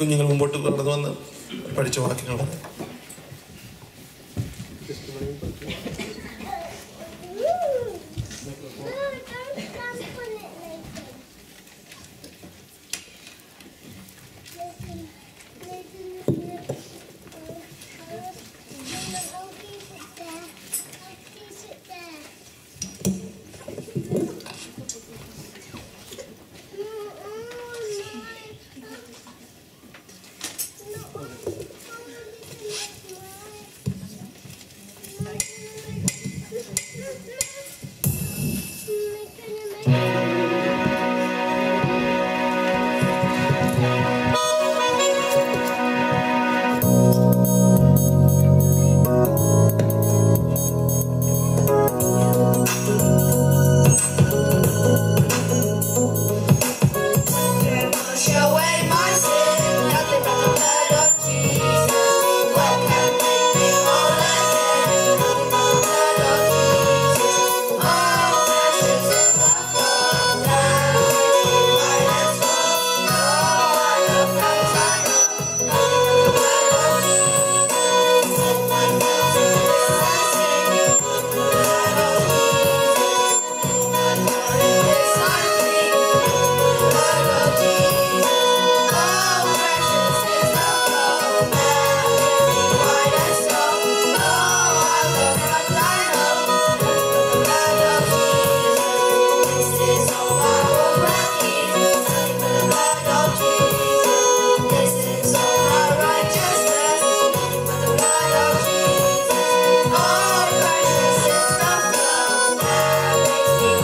കുഞ്ഞുങ്ങൾ മുമ്പോട്ട് കടന്നു വന്ന് പഠിച്ച വാക്യങ്ങൾ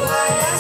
White as